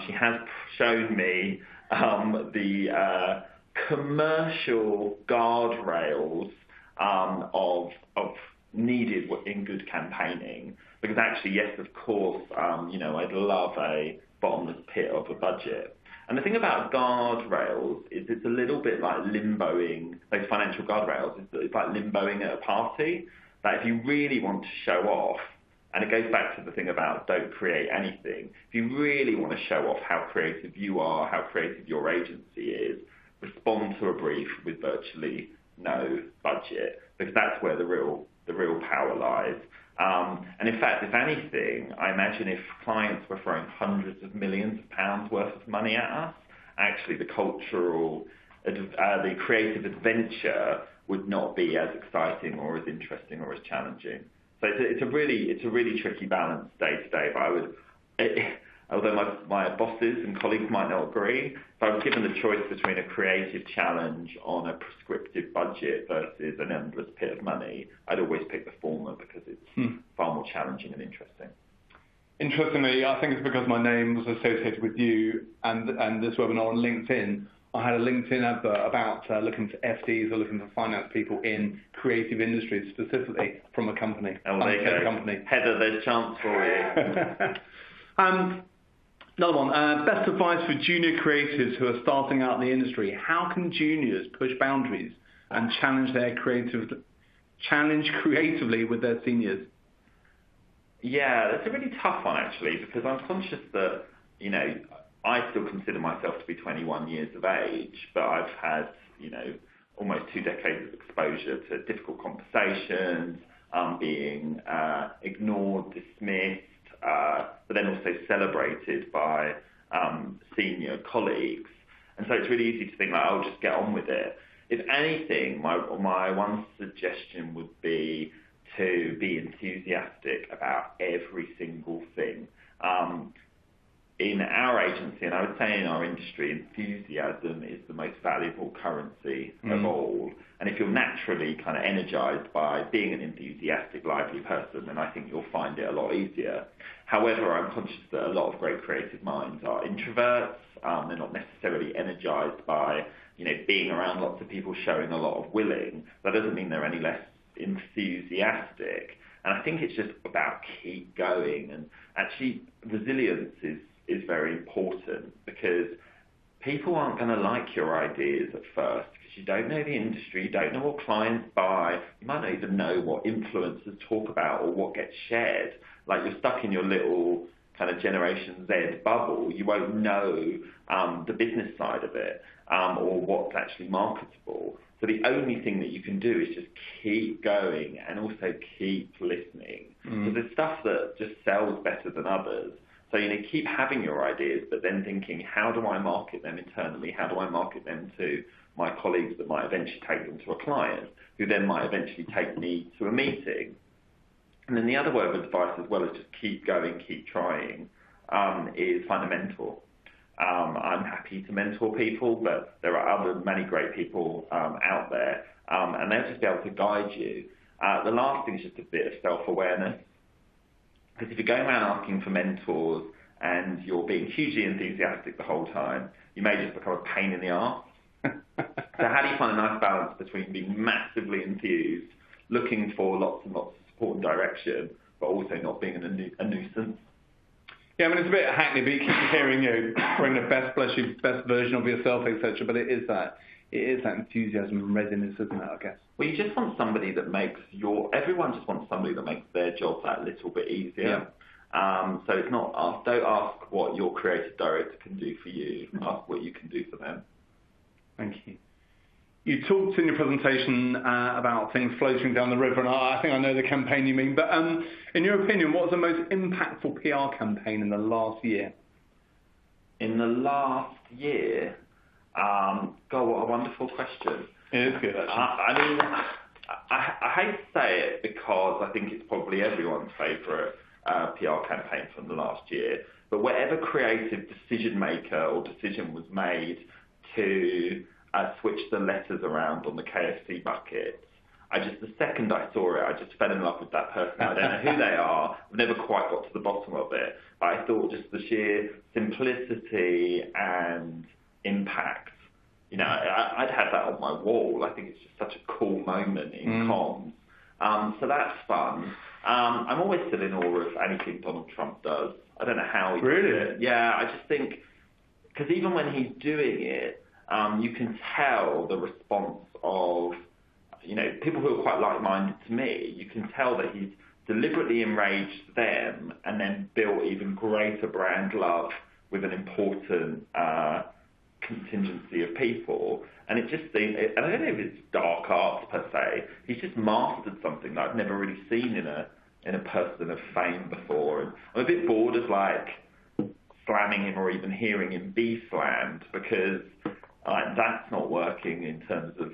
S2: She has shown me the commercial guardrails of needed in good campaigning. Because actually, yes, of course, I'd love a bottomless pit of a budget. And the thing about guardrails is it's a little bit like limboing, those financial guardrails, it's like limboing at a party. That if you really want to show off, and it goes back to the thing about don't create anything, if you really want to show off how creative you are, how creative your agency is, respond to a brief with virtually no budget, because that's where the real power lies. And in fact, if anything, I imagine if clients were throwing hundreds of millions of pounds worth of money at us, actually the creative adventure would not be as exciting or as interesting or as challenging. So it's a really tricky balance day to day. But although my bosses and colleagues might not agree, if I was given the choice between a creative challenge on a prescriptive budget versus an endless pit of money, I'd always pick the former because it's far more challenging and interesting.
S1: Interestingly, I think it's because my name was associated with you and this webinar on LinkedIn. I had a LinkedIn advert about looking for FDs or looking for finance people in creative industries, specifically from a company.
S2: Oh, there you go.
S1: Company.
S2: Heather, there's a chance for you.
S1: Another one. Best advice for junior creatives who are starting out in the industry. How can juniors push boundaries and challenge creatively with their seniors?
S2: Yeah, that's a really tough one actually, because I'm conscious that, I still consider myself to be 21 years of age, but I've had, almost 2 decades of exposure to difficult conversations, being ignored, dismissed, but then also celebrated by senior colleagues. And so it's really easy to think I'll just get on with it. If anything, my one suggestion would be to be enthusiastic about every single thing. In our agency, and I would say in our industry, enthusiasm is the most valuable currency of all. And if you're naturally kind of energized by being an enthusiastic, lively person, then I think you'll find it a lot easier. However, I'm conscious that a lot of great creative minds are introverts. They're not necessarily energized by, being around lots of people showing a lot of willing. That doesn't mean they're any less enthusiastic. And I think it's just about keep going. And actually, resilience is very important, because people aren't going to like your ideas at first because you don't know the industry, you don't know what clients buy, you might not even know what influencers talk about or what gets shared. Like you're stuck in your little kind of Generation Z bubble. You won't know the business side of it or what's actually marketable. So the only thing that you can do is just keep going and also keep listening. So there's stuff that just sells better than others. So, keep having your ideas, but then thinking, how do I market them internally? How do I market them to my colleagues that might eventually take them to a client, who then might eventually take me to a meeting? And then the other word of advice, as well as just keep going, keep trying, is find a mentor. I'm happy to mentor people, but there are many great people out there, and they'll just be able to guide you. The last thing is just a bit of self-awareness. Because if you're going around asking for mentors and you're being hugely enthusiastic the whole time, you may just become a pain in the arse. So how do you find a nice balance between being massively enthused, looking for lots and lots of support and direction, but also not being a nuisance?
S1: Yeah, I mean, it's a bit hackney, but you keep hearing, bring the best version of yourself, etc. But it is that enthusiasm and readiness, isn't it, I guess?
S2: Well, you just want somebody that everyone just wants somebody that makes their job that little bit easier. Yeah. So it's not, don't ask what your creative director can do for you, ask what you can do for them.
S1: Thank you. You talked in your presentation about things floating down the river, and I think I know the campaign you mean, but in your opinion, what was the most impactful PR campaign in the last year?
S2: In the last year? God, what a wonderful question.
S1: It is good, actually.
S2: I mean, I hate to say it because I think it's probably everyone's favourite PR campaign from the last year, but whatever creative decision maker or decision was made to switch the letters around on the KFC buckets, the second I saw it, I just fell in love with that person. I don't know who they are. I've never quite got to the bottom of it, but I thought just the sheer simplicity and impact. I'd have that on my wall. I think it's just such a cool moment in comms. So that's fun. I'm always still in awe of anything Donald Trump does. I don't know how he does it. Yeah, I just think, because even when he's doing it, you can tell the response of, people who are quite like-minded to me. You can tell that he's deliberately enraged them and then built even greater brand love with an important contingency of people. And it just seems, and I don't know if it's dark arts per se, he's just mastered something that I've never really seen in a person of fame before. And I'm a bit bored of slamming him or even hearing him be slammed, because that's not working in terms of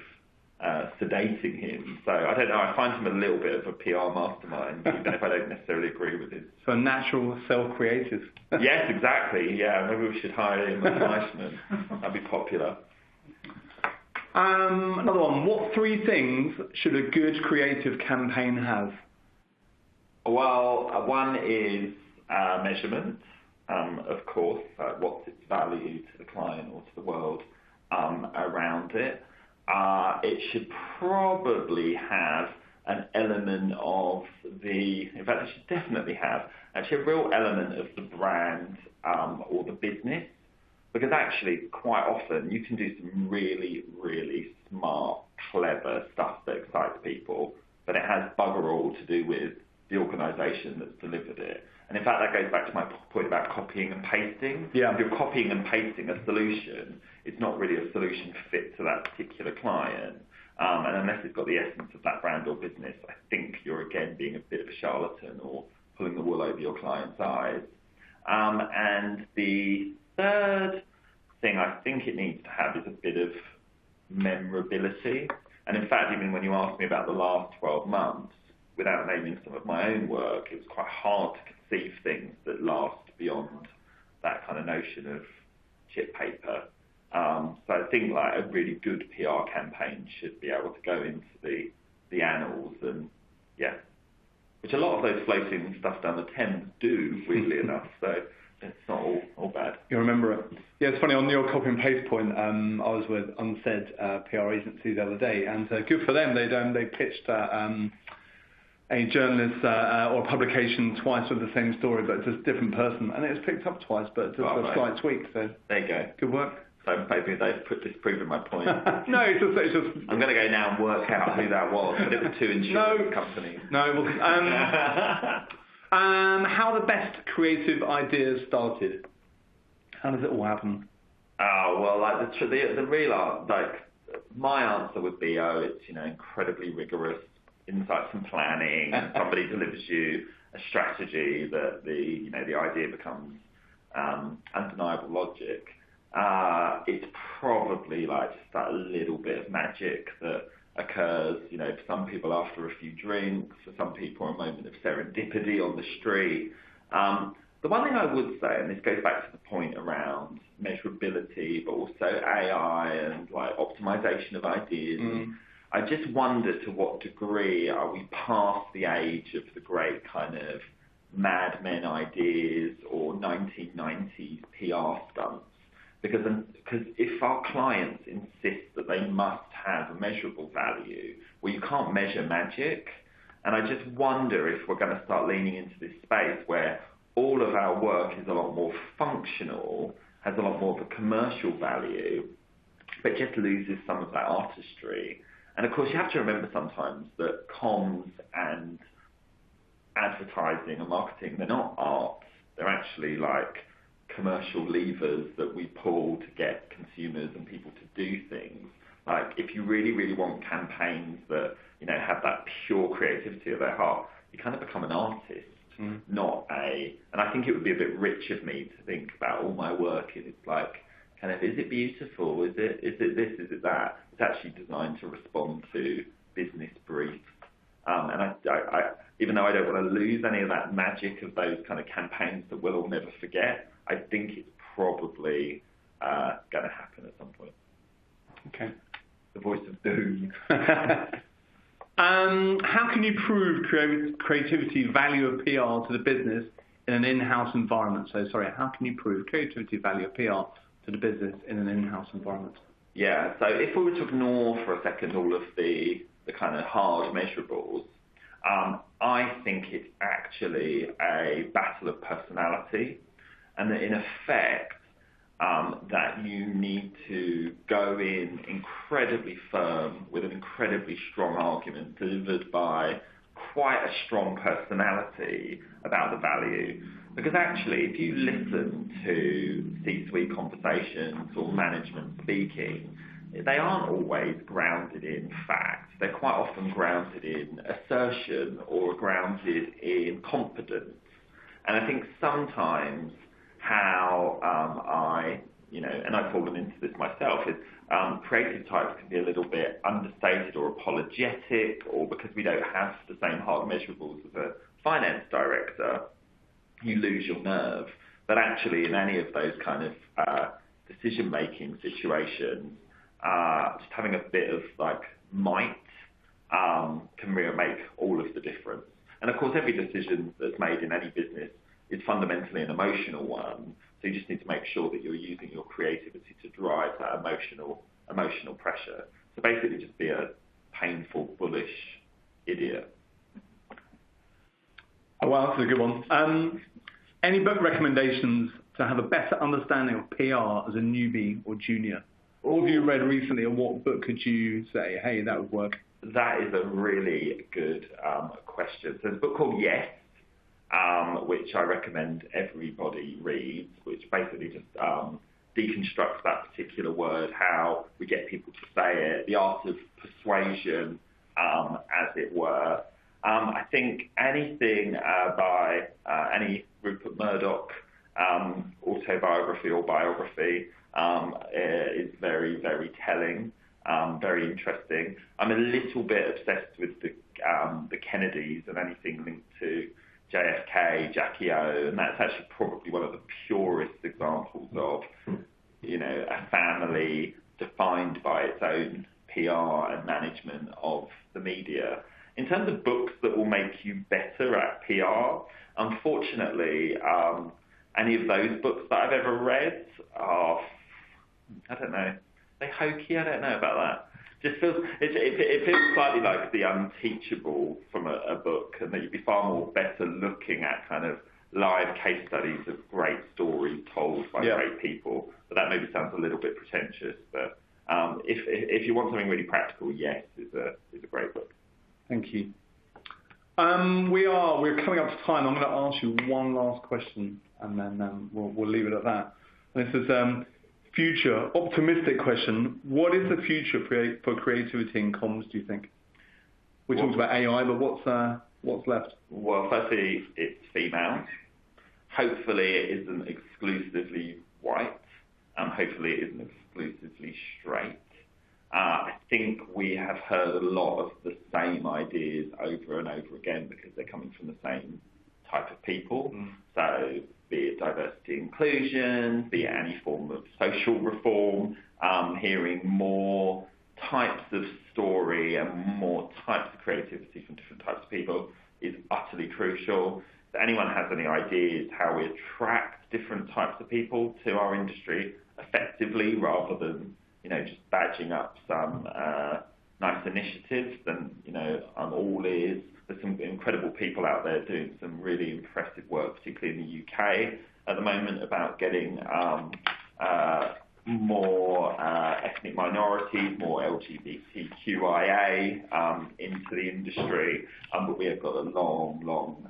S2: sedating him. So I don't know, I find him a little bit of a PR mastermind, even if I don't necessarily agree with him.
S1: So a natural self-creative.
S2: Yes, exactly. Yeah, maybe we should hire him as Fleischman. That'd be popular.
S1: Another one. What 3 things should a good creative campaign have?
S2: Well, one is measurement, of course. What's its value to the client or to the world around it. It should probably have an element of in fact, it should definitely have actually a real element of the brand or the business, because actually quite often you can do some really, really smart, clever stuff that excites people, but it has bugger all to do with the organisation that's delivered it. And in fact, that goes back to my point about copying and pasting.
S1: Yeah.
S2: If you're copying and pasting a solution, it's not really a solution fit to that particular client. And unless it's got the essence of that brand or business, I think you're again being a bit of a charlatan or pulling the wool over your client's eyes. And the third thing I think it needs to have is a bit of memorability. And in fact, even when you asked me about the last 12 months, without naming some of my own work, it was quite hard to conceive things that last beyond that kind of notion of chip paper. So I think a really good PR campaign should be able to go into the annals, and which a lot of those floating stuff down the Thames do, weirdly enough. So it's not all bad.
S1: You remember it. Yeah, it's funny, on your copy and paste point, I was with Unsaid PR agency the other day, and good for them. They pitched a journalist or a publication twice with the same story, but just different person, and it was picked up twice, but just a slight tweak. So
S2: there you go.
S1: Good work.
S2: So maybe they've disproven my point.
S1: No, it's just.
S2: I'm going to go now and work out who that was, but it was 2 insurance companies.
S1: No, it wasn't. How the best creative ideas started? How does it all happen?
S2: Oh, well, the real my answer would be, it's incredibly rigorous insights and planning, and somebody delivers you a strategy that the idea becomes undeniable logic. It's probably just that little bit of magic that occurs, for some people after a few drinks, for some people a moment of serendipity on the street. The one thing I would say, and this goes back to the point around measurability, but also AI and optimization of ideas. I just wonder to what degree are we past the age of the great kind of Mad Men ideas or 1990s PR stunts. Because if our clients insist that they must have a measurable value, well, you can't measure magic. And I just wonder if we're going to start leaning into this space where all of our work is a lot more functional, has a lot more of a commercial value, but just loses some of that artistry. And of course, you have to remember sometimes that comms and advertising and marketing, they're not art. They're actually like commercial levers that we pull to get consumers and people to do things. Like, if you really, really want campaigns that, you know, have that pure creativity of their heart, you kind of become an artist, not a... And I think it would be a bit rich of me to think about all my work, and it's like, kind of, is it beautiful? Is it this? Is it that? It's actually designed to respond to business briefs. And I, even though I don't want to lose any of that magic of those kind of campaigns that we'll all never forget, I think it's probably going to happen at some point.
S1: Okay.
S2: The voice of doom.
S1: How can you prove creativity value of PR to the business in an in-house environment? So, sorry, how can you prove creativity value of PR to the business in an in-house environment?
S2: Yeah, so if we were to ignore for a second all of the kind of hard measurables, I think it's actually a battle of personality, and that in effect, that you need to go in incredibly firm with an incredibly strong argument delivered by quite a strong personality about the value. Because actually, if you listen to C-suite conversations or management speaking, they aren't always grounded in fact. They're quite often grounded in assertion or grounded in confidence. And I think sometimes how and I've fallen into this myself, is creative types can be a little bit understated or apologetic, or because we don't have the same hard measurables as a finance director, you lose your nerve. But actually, in any of those kind of decision-making situations, just having a bit of like might can really make all of the difference. And of course, every decision that's made in any business is fundamentally an emotional one. So you just need to make sure that you're using your creativity to drive that emotional pressure. So basically, just be a painful, bullish idiot.
S1: Oh, well, that's a good one. Any book recommendations to have a better understanding of PR as a newbie or junior? What have you read recently, and what book could you say, hey, that would work?
S2: That is a really good question. So there's a book called Yes, which I recommend everybody reads, which basically just deconstructs that particular word, how we get people to say it, the art of persuasion, as it were. I think anything by any Rupert Murdoch autobiography or biography is very, very telling, very interesting. I'm a little bit obsessed with the Kennedys and anything linked to JFK, Jackie O, and that's actually probably one of the purest examples of, a family defined by its own PR and management of the media. In terms of books that will make you better at PR, unfortunately, any of those books that I've ever read are, I don't know, they're hokey, I don't know about that. Just feels, it feels slightly like the unteachable from a book, and that you'd be far more better looking at kind of live case studies of great stories told by great people. But that maybe sounds a little bit pretentious. But if you want something really practical, Yes is a great book.
S1: Thank you. We're coming up to time. I'm going to ask you one last question, and then we'll leave it at that. And this is future, optimistic question. What is the future for creativity in comms, do you think? We talked about AI, but what's left?
S2: Well, firstly, it's female. Hopefully it isn't exclusively white. Hopefully it isn't exclusively straight. I think we have heard a lot of the same ideas over and over again because they're coming from the same type of people. So be it diversity inclusion, be it any form of social reform, hearing more types of story and more types of creativity from different types of people is utterly crucial. If anyone has any ideas how we attract different types of people to our industry effectively rather than just badging up some nice initiatives, then I'm all ears. There's some incredible people out there doing some really impressive work, particularly in the UK at the moment, about getting more ethnic minorities, more LGBTQIA into the industry, but we have got a long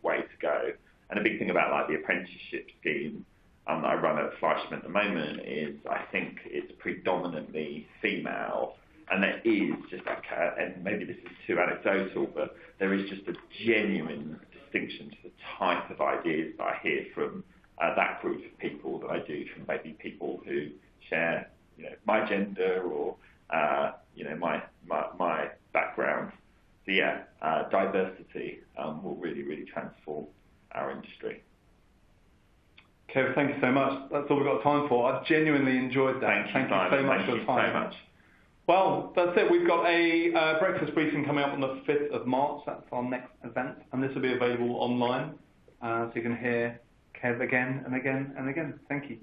S2: way to go. And a big thing about like the apprenticeship scheme that I run at Fleischman at the moment is I think it's predominantly female, and there is just like, and maybe this is too anecdotal, but there is just a genuine distinction to the type of ideas that I hear from that group of people that I do, from maybe people who share, my gender or, my background. So yeah, diversity will really transform our industry.
S1: Kev, thank you so much. That's all we've got time for. I've genuinely enjoyed that.
S2: Thank you so much for your time. So much.
S1: Well, that's it. We've got a breakfast briefing coming up on the 5th of March. That's our next event, and this will be available online, so you can hear Kev again and again and again. Thank you.